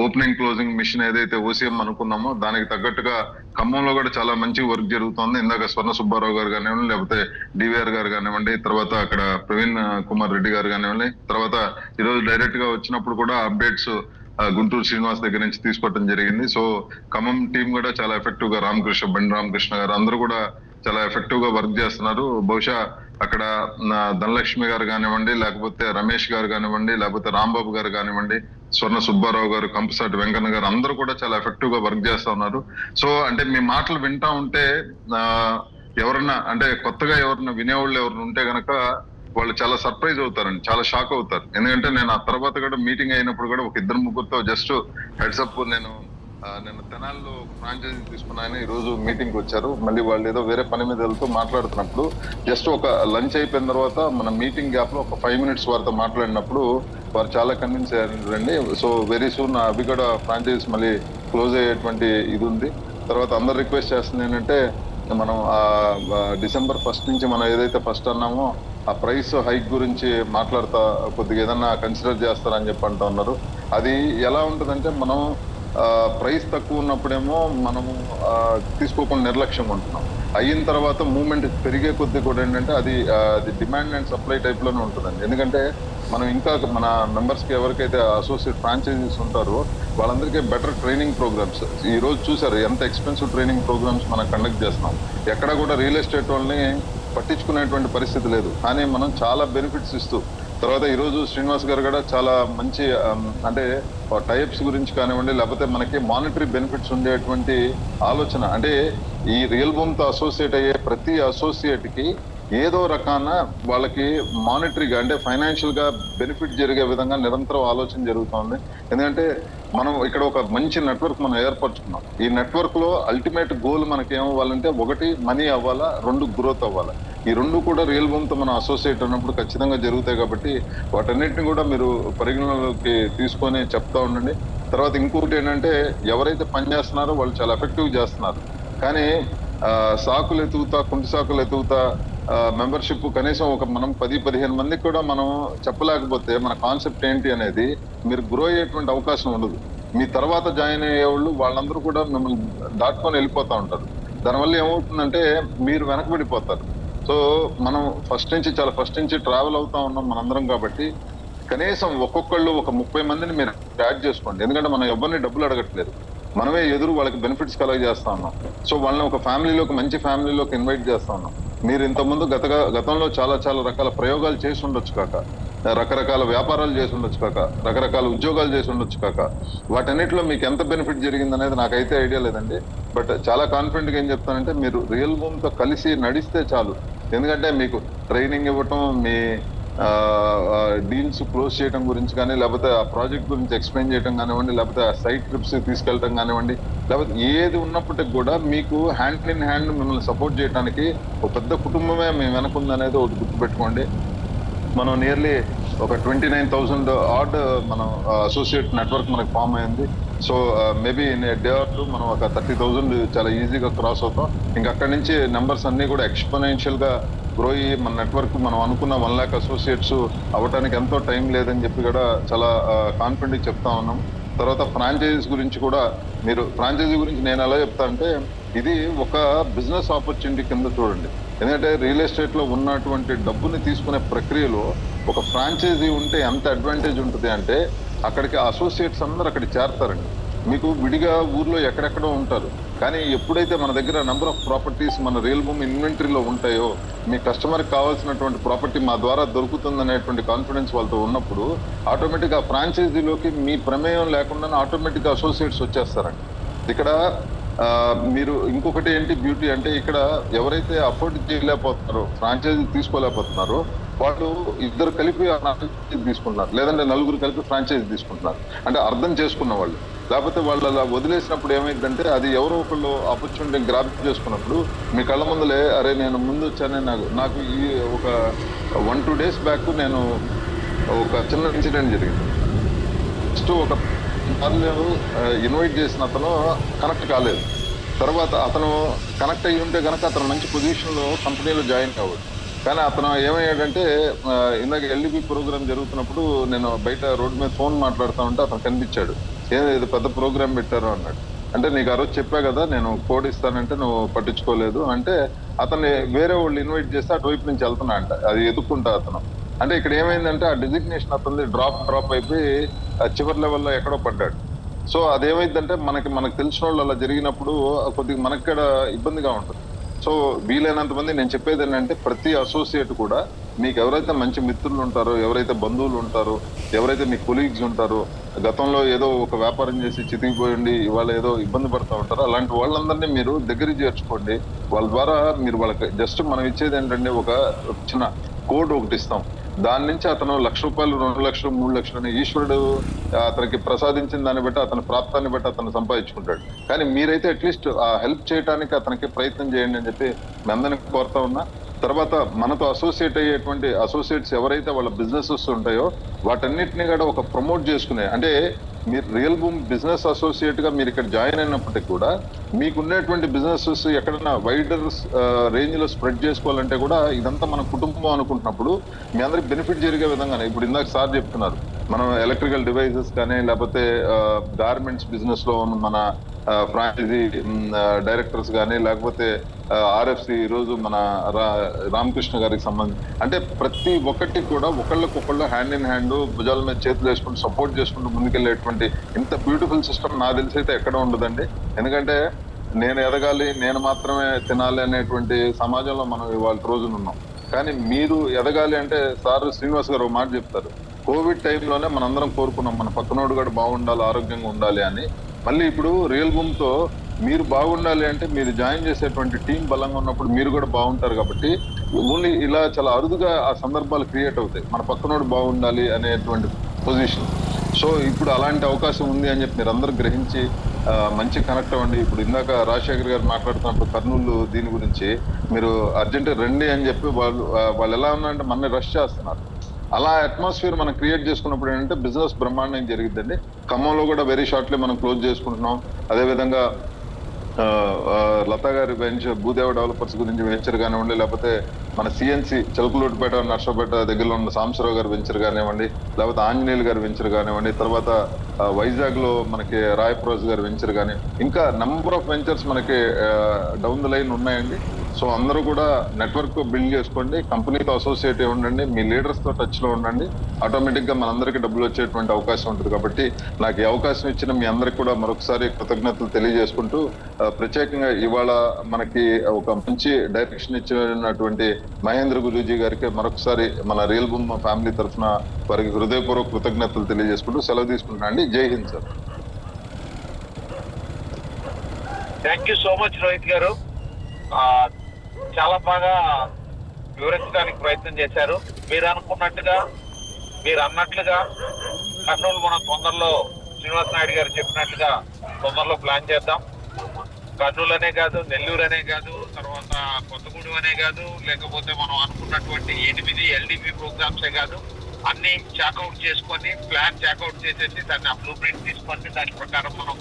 ఓపెనింగ్ క్లోజింగ్ మిషన్ ఏదైతే ఓసీఎం అనుకున్నామో దానికి తగ్గట్టుగా ఖమ్మంలో కూడా చాలా మంచి వర్క్ జరుగుతోంది. ఇందాక స్వర్ణ సుబ్బారావు గారు కానివ్వండి, లేకపోతే డివిఆర్ గారు కానివ్వండి, తర్వాత అక్కడ ప్రవీణ్ కుమార్ రెడ్డి గారు కానివ్వండి, తర్వాత ఈరోజు డైరెక్ట్ గా వచ్చినప్పుడు కూడా అప్డేట్స్ గుంటూరు శ్రీనివాస్ దగ్గర నుంచి తీసుకోవడం జరిగింది. సో ఖమ్మం టీం కూడా చాలా ఎఫెక్టివ్ గా బండి రామకృష్ణ గారు అందరూ కూడా చాలా ఎఫెక్టివ్ గా వర్క్ చేస్తున్నారు. బహుశా అక్కడ ధనలక్ష్మి గారు కానివ్వండి, లేకపోతే రమేష్ గారు కానివ్వండి, లేకపోతే రాంబాబు గారు కానివ్వండి, స్వర్ణ సుబ్బారావు గారు, కంపసాటి వెంకన్న గారు అందరూ కూడా చాలా ఎఫెక్టివ్ గా వర్క్ చేస్తా ఉన్నారు. సో అంటే మీ మాటలు వింటా ఉంటే ఎవరన్నా అంటే కొత్తగా ఎవరన్నా వినేవాళ్ళు ఎవరైనా ఉంటే గనక వాళ్ళు చాలా సర్ప్రైజ్ అవుతారండి, చాలా షాక్ అవుతారు. ఎందుకంటే నేను ఆ తర్వాత కూడా మీటింగ్ అయినప్పుడు కూడా ఒక ఇద్దరు ముగ్గురుతో జస్ట్ హెడ్సప్ నేను తెనాల్లో ఫ్రాంచైజీ తీసుకున్నాను, ఈ రోజు మీటింగ్ వచ్చారు. మళ్ళీ వాళ్ళు ఏదో వేరే పని మీద వెళ్తూ మాట్లాడుతున్నప్పుడు జస్ట్ ఒక లంచ్ అయిపోయిన తర్వాత మన మీటింగ్ గ్యాప్ లో ఒక 5 minutes వారితో మాట్లాడినప్పుడు వారు చాలా కన్విన్స్ అయ్యారండి. సో వెరీ సూన్ అవి కూడా ఫ్రాంచైజీస్ మళ్ళీ క్లోజ్ అయ్యేటువంటి ఇది ఉంది. తర్వాత అందరు రిక్వెస్ట్ చేస్తుంది ఏంటంటే మనం December 1st నుంచి మనం ఏదైతే ఫస్ట్ అన్నామో ఆ ప్రైస్ హైక్ గురించి మాట్లాడుతా కొద్దిగా ఏదన్నా కన్సిడర్ చేస్తారని చెప్పి అంటూ ఉన్నారు. అది ఎలా ఉంటుందంటే మనం ప్రైస్ తక్కువ ఉన్నప్పుడేమో మనము తీసుకోకుండా నిర్లక్ష్యం ఉంటున్నాం, అయిన తర్వాత మూవ్మెంట్ పెరిగే కొద్ది కూడా ఏంటంటే అది డిమాండ్ అండ్ సప్లై టైప్ లోనే ఉంటుందండి. ఎందుకంటే మనం ఇంకా మన మెంబర్స్ కి ఎవరికైతే అసోసియేట్ ఫ్రాంచైజీస్ ఉంటారో వాళ్ళందరికీ బెటర్ ట్రైనింగ్ ప్రోగ్రామ్స్ ఈ రోజు చూసారు ఎంత ఎక్స్పెన్సివ్ ట్రైనింగ్ ప్రోగ్రామ్స్ మనం కండక్ట్ చేస్తున్నాం. ఎక్కడ కూడా రియల్ ఎస్టేట్ వాళ్ళని పట్టించుకునేటువంటి పరిస్థితి లేదు, కానీ మనం చాలా బెనిఫిట్స్ ఇస్తూ తర్వాత ఈ రోజు శ్రీనివాస్ గారు కూడా చాలా మంచి అంటే టైప్స్ గురించి కానివ్వండి, లేకపోతే మనకి మానిటరీ బెనిఫిట్స్ ఉండేటువంటి ఆలోచన అంటే ఈ రియల్ భూమ్ తో అసోసియేట్ అయ్యే ప్రతి అసోసియేట్ కి ఏదో రకాన వాళ్ళకి మానిటరీగా అంటే ఫైనాన్షియల్ గా బెనిఫిట్ జరిగే విధంగా నిరంతరం ఆలోచన జరుగుతోంది. ఎందుకంటే మనం ఇక్కడ ఒక మంచి నెట్వర్క్ మనం ఏర్పరచుకున్నాం. ఈ నెట్వర్క్ లో అల్టిమేట్ గోల్ మనకి ఏమవ్వాలంటే 1 మనీ అవ్వాలా, 2 గ్రోత్ అవ్వాలా. ఈ 2 కూడా రియల్ భూమ్ తో మనం అసోసియేట్ ఉన్నప్పుడు ఖచ్చితంగా జరుగుతాయి. కాబట్టి వాటన్నిటిని కూడా మీరు పరిగణలోకి తీసుకొని చెప్తా ఉండండి. తర్వాత ఇంకొకటి ఏంటంటే ఎవరైతే పనిచేస్తున్నారో వాళ్ళు చాలా ఎఫెక్టివ్ చేస్తున్నారు, కానీ సాకులు ఎతుకుతా కుంటి సాకులు ఎతుకుతా మెంబర్షిప్ కనీసం ఒక మనం 10-15 మందికి కూడా మనం చెప్పలేకపోతే మన కాన్సెప్ట్ ఏంటి అనేది మీరు గ్రో అయ్యేటువంటి అవకాశం ఉండదు. మీ తర్వాత జాయిన్ అయ్యేవాళ్ళు వాళ్ళందరూ కూడా మిమ్మల్ని దాటుకొని వెళ్ళిపోతా ఉంటారు. దానివల్ల ఏమవుతుందంటే మీరు వెనకబడిపోతారు. సో మనం ఫస్ట్ నుంచి ట్రావెల్ అవుతా ఉన్నాం మనందరం. కాబట్టి కనీసం ఒక్కొక్కళ్ళు ఒక 30 మందిని మీరు యాడ్ చేసుకోండి. ఎందుకంటే మనం ఎవరిని డబ్బులు అడగట్లేదు, మనమే ఎదురు వాళ్ళకి బెనిఫిట్స్ కలెక్ట్ చేస్తా ఉన్నాం. సో వాళ్ళని ఒక ఫ్యామిలీలోకి మంచి ఫ్యామిలీలోకి ఇన్వైట్ చేస్తా ఉన్నాం. మీరు ఇంతకుముందు గతంలో చాలా రకాల ప్రయోగాలు చేసి ఉండొచ్చు కాక, రకరకాల వ్యాపారాలు చేసి ఉండొచ్చు కాక, రకరకాల ఉద్యోగాలు చేసి ఉండొచ్చు కాక, వాటన్నిటిలో మీకు ఎంత బెనిఫిట్ జరిగింది అనేది నాకైతే ఐడియా లేదండి. బట్ చాలా కాన్ఫిడెంట్గా ఏం చెప్తానంటే మీరు రియల్ భూమ్ తో కలిసి నడిస్తే చాలు. ఎందుకంటే మీకు ట్రైనింగ్ ఇవ్వటం, మీ డీల్స్ క్లోజ్ చేయడం గురించి కానీ, లేకపోతే ఆ ప్రాజెక్ట్ గురించి ఎక్స్ప్లెయిన్ చేయడం కానివ్వండి, లేకపోతే ఆ సైట్ ట్రిప్స్ తీసుకెళ్ళడం కానివ్వండి, లేకపోతే ఏది ఉన్నప్పటికీ కూడా మీకు హ్యాండ్ ఇన్ హ్యాండ్ మిమ్మల్ని సపోర్ట్ చేయడానికి ఒక పెద్ద కుటుంబమే మేము వెనకుందనేది ఒకటి గుర్తుపెట్టుకోండి. మనం నియర్లీ ఒక 29,000 ఆర్డ్ మనం అసోసియేట్ నెట్వర్క్ మనకు ఫామ్ అయింది. So maybe in a day or 2 మనం ఒక 30,000 చాలా ఈజీగా క్రాస్ అవుతాం. ఇంకా అక్కడి నుంచి నెంబర్స్ అన్ని కూడా ఎక్స్పోనెన్షియల్ గా గ్రో అయ్యి మన నెట్వర్క్ మనం అనుకున్న 1 lakh అసోసియేట్స్ అవ్వడానికి ఎంతో టైం లేదని చెప్పి కూడా చాలా కాన్ఫిడెంట్ చెప్తా ఉన్నాం. తర్వాత ఫ్రాంచైజీస్ గురించి కూడా మీరు ఫ్రాంచైజీ గురించి నేను ఎలా చెప్తా అంటే ఇది ఒక బిజినెస్ ఆపర్చునిటీ కింద చూడండి. ఎందుకంటే రియల్ ఎస్టేట్ లో ఉన్నటువంటి డబ్బుని తీసుకునే ప్రక్రియలో ఒక ఫ్రాంచైజీ ఉంటే ఎంత అడ్వాంటేజ్ ఉంటుంది అంటే అక్కడికి అసోసియేట్స్ అందరూ అక్కడికి చేరతారండి. మీకు విడిగా ఊర్లో ఎక్కడెక్కడో ఉంటారు. కానీ ఎప్పుడైతే మన దగ్గర నెంబర్ ఆఫ్ ప్రాపర్టీస్ మన రియల్ భూమి ఇన్వెంటరీలో ఉంటాయో, మీ కస్టమర్కి కావాల్సినటువంటి ప్రాపర్టీ మా ద్వారా దొరుకుతుందనేటువంటి కాన్ఫిడెన్స్ వాళ్ళతో ఉన్నప్పుడు ఆటోమేటిక్గా ఫ్రాంచైజీలోకి మీ ప్రమేయం లేకుండా ఆటోమేటిక్గా అసోసియేట్స్ వచ్చేస్తారండి. ఇక్కడ మీరు ఇంకొకటి ఏంటి బ్యూటీ అంటే, ఇక్కడ ఎవరైతే అఫోర్డ్ చేయలేకపోతున్నారో, ఫ్రాంచైజీ తీసుకోలేకపోతున్నారో వాళ్ళు ఇద్దరు కలిపి తీసుకుంటున్నారు, లేదంటే నలుగురు కలిపి ఫ్రాంచైజీ తీసుకుంటున్నారు. అంటే అర్థం చేసుకున్న వాళ్ళు. లేకపోతే వాళ్ళు అలా వదిలేసినప్పుడు ఏమైందంటే, అది ఎవరో ఒకళ్ళు ఆపర్చునిటీ గ్రాప్ చేసుకున్నప్పుడు మీ కళ్ళ ముందులే, అరే నేను ముందు వచ్చానే, నాకు ఈ ఒక 1-2 days బ్యాక్ నేను ఒక చిన్న ఇన్సిడెంట్ జరిగింది. ఫస్ట్ ఒక ఇన్వైట్ చేసిన అతను కనెక్ట్ కాలేదు. తర్వాత అతను కనెక్ట్ అయ్యి ఉంటే కనుక అతను మంచి పొజిషన్లో కంపెనీలో జాయిన్ కావచ్చు. కానీ అతను ఏమయ్యాడంటే, ఇందాక ఎల్డిపి ప్రోగ్రామ్ జరుగుతున్నప్పుడు నేను బయట రోడ్డు మీద ఫోన్ మాట్లాడుతూ ఉంటే అతను కనిపించాడు. ఏదో పెద్ద ప్రోగ్రామ్ పెట్టారు అన్నాడు. అంటే నీకు ఆ రోజు చెప్పా కదా నేను కోడ్ ఇస్తానంటే నువ్వు పట్టించుకోలేదు అంటే, అతన్ని వేరే వాళ్ళు ఇన్వైట్ చేస్తే అటువైపు నుంచి వెళ్తున్నా అంట, అది ఎదుక్కుంటా అతను. అంటే ఇక్కడ ఏమైందంటే ఆ డిజిగ్నేషన్ అతను డ్రాప్ అయిపోయి చివరి లెవెల్లో ఎక్కడో పడ్డాడు. సో అదేమైందంటే మనకు తెలిసిన వాళ్ళు అలా జరిగినప్పుడు కొద్దిగా మనకి కూడా ఇబ్బందిగా ఉంటుంది. సో వీలైనంత మంది నేను చెప్పేది ఏంటంటే, ప్రతి అసోసియేట్ కూడా మీకు ఎవరైతే మంచి మిత్రులు ఉంటారో, ఎవరైతే బంధువులు ఉంటారో, ఎవరైతే మీ కొలీగ్స్ ఉంటారో, గతంలో ఏదో ఒక వ్యాపారం చేసి చితికిపోయిండి ఇవాళ ఏదో ఇబ్బంది పడుతూ ఉంటారో, అలాంటి వాళ్ళందరినీ మీరు దగ్గరికి చేర్చుకోండి. వాళ్ళ ద్వారా మీరు వాళ్ళకి జస్ట్ మనం ఇచ్చేది ఏంటంటే, ఒక చిన్న కోడ్ ఒకటి ఇస్తాం. దాని నుంచి అతను ₹1,00,000, 2,00,000, 3,00,000 అని ఈశ్వరుడు అతనికి ప్రసాదించిన దాన్ని బట్టి, అతని ప్రాప్తాన్ని బట్టి అతను సంపాదించుకుంటాడు. కానీ మీరైతే అట్లీస్ట్ ఆ హెల్ప్ చేయడానికి అతనికి ప్రయత్నం చేయండి అని చెప్పి మీ అందరినీ కోరుతా ఉన్నా. తర్వాత మనతో అసోసియేట్ అయ్యేటువంటి అసోసియేట్స్ ఎవరైతే వాళ్ళ బిజినెసెస్ ఉంటాయో వాటన్నిటిని కూడా ఒక ప్రమోట్ చేసుకునే, అంటే మీరు రియల్ భూమి బిజినెస్ అసోసియేట్ గా మీరు ఇక్కడ జాయిన్ అయినప్పటికీ కూడా మీకు ఉండేటువంటి బిజినెసెస్ ఎక్కడైనా వైడర్ రేంజ్ లో స్ప్రెడ్ చేసుకోవాలంటే కూడా ఇదంతా మన కుటుంబం అనుకుంటున్నప్పుడు మీ అందరికి బెనిఫిట్ జరిగే విధంగానే, ఇప్పుడు ఇందాక సార్ చెప్తున్నారు, మనం ఎలక్ట్రికల్ డివైసెస్ కానీ లేకపోతే గార్మెంట్స్ బిజినెస్ లో ఉన్న మన ఫ్రాంచైజీ డైరెక్టర్స్ కానీ, లేకపోతే ఆర్ఎఫ్సి ఈరోజు మన రామకృష్ణ గారికి సంబంధించి, అంటే ప్రతి ఒక్కటి కూడా ఒకళ్ళకొకళ్ళు హ్యాండ్ ఇన్ హ్యాండ్ భుజాల మీద చేతులు వేసుకుంటూ సపోర్ట్ చేసుకుంటూ ముందుకెళ్ళేటువంటి ఇంత బ్యూటిఫుల్ సిస్టమ్ నాకు తెలిసి అయితే ఎక్కడ ఉండదండి. ఎందుకంటే నేను ఎదగాలి, నేను మాత్రమే తినాలి అనేటువంటి సమాజంలో మనం ఇవాళ రోజున ఉన్నాం. కానీ మీరు ఎదగాలి అంటే సార్ శ్రీనివాస్ గారు ఒక మాట చెప్తారు, కోవిడ్ టైంలోనే మనందరం కోరుకున్నాం మన పక్కనోడు కూడా బాగుండాలి, ఆరోగ్యంగా ఉండాలి అని. మళ్ళీ ఇప్పుడు రియల్ భూమితో మీరు బాగుండాలి అంటే మీరు జాయిన్ చేసేటువంటి టీం బలంగా ఉన్నప్పుడు మీరు కూడా బాగుంటారు. కాబట్టి ఓన్లీ ఇలా చాలా అరుదుగా ఆ సందర్భాలు క్రియేట్ అవుతాయి, మన పక్కనోడు బాగుండాలి అనేటువంటి పొజిషన్. సో ఇప్పుడు అలాంటి అవకాశం ఉంది అని చెప్పి మీరు అందరూ గ్రహించి మంచి కనెక్ట్ అవ్వండి. ఇప్పుడు ఇందాక రాజశేఖర్ గారు మాట్లాడుతున్నప్పుడు కర్నూలు దీని గురించి మీరు అర్జెంట్ రండి అని చెప్పి వాళ్ళు ఎలా ఉన్నారంటే మన రష్ చేస్తున్నారు. అలా అట్మాస్ఫియర్ మనం క్రియేట్ చేసుకున్నప్పుడు ఏంటంటే బిజినెస్ బ్రహ్మాండం జరిగిద్దండి. ఖమ్మంలో కూడా వెరీ షార్ట్లీ మనం క్లోజ్ చేసుకుంటున్నాం. అదేవిధంగా లతా గారి వెంచర్ భూదేవ డెవలపర్స్ గురించి వెంచర్ కానివ్వండి, లేకపోతే మన సిఎన్సి చిలకలూరుపేట నర్సపేట దగ్గరలో ఉన్న సాంబశివరావు గారి వెంచర్ కానివ్వండి, లేకపోతే ఆంజనేయులు గారి వెంచర్ కానివ్వండి, తర్వాత వైజాగ్ లో మనకి రాయప్రోజ్ గారి వెంచర్ కానీ, ఇంకా నెంబర్ ఆఫ్ వెంచర్స్ మనకి డౌన్ ద లైన్ ఉన్నాయండి. సో అందరూ కూడా నెట్వర్క్ బిల్డ్ చేసుకోండి, కంపెనీతో అసోసియేట్ ఉండండి, మీ లీడర్స్ తో టచ్ లో ఉండండి. ఆటోమేటిక్ గా మనందరికీ డబ్బులు వచ్చేటువంటి అవకాశం ఉంటుంది. కాబట్టి నాకు ఈ అవకాశం ఇచ్చిన మీ అందరికి కూడా మరొకసారి కృతజ్ఞతలు తెలియజేసుకుంటూ, ప్రత్యేకంగా ఇవాళ మనకి ఒక మంచి డైరెక్షన్ ఇచ్చినటువంటి మహేంద్ర గురూజీ గారికి మరొకసారి మన రియల్ భూమ్ ఫ్యామిలీ తరఫున వారికి హృదయపూర్వక కృతజ్ఞతలు తెలియజేసుకుంటూ సెలవు తీసుకుంటున్నా అండి. జై Hind sir. Thank you so much Rohit గారు, చాలా బాగా వివరించడానికి ప్రయత్నం చేశారు. మీరు అనుకున్నట్టుగా, మీరు అన్నట్లుగా కర్నూలు మనం తొందరలో శ్రీనివాస్ నాయుడు గారు చెప్పినట్లుగా తొందరలో ప్లాన్ చేద్దాం. కర్నూలు అనే కాదు, నెల్లూరు అనే కాదు, తర్వాత కొత్తగూడెం అనే కాదు, లేకపోతే మనం అనుకున్నటువంటి 8 LDP ప్రోగ్రామ్సే కాదు, అన్ని చాకౌట్ చేసుకొని ప్లాన్ చాకౌట్ చేసేసి దాన్ని బ్లూ ప్రింట్ తీసుకొని దాని ప్రకారం మనం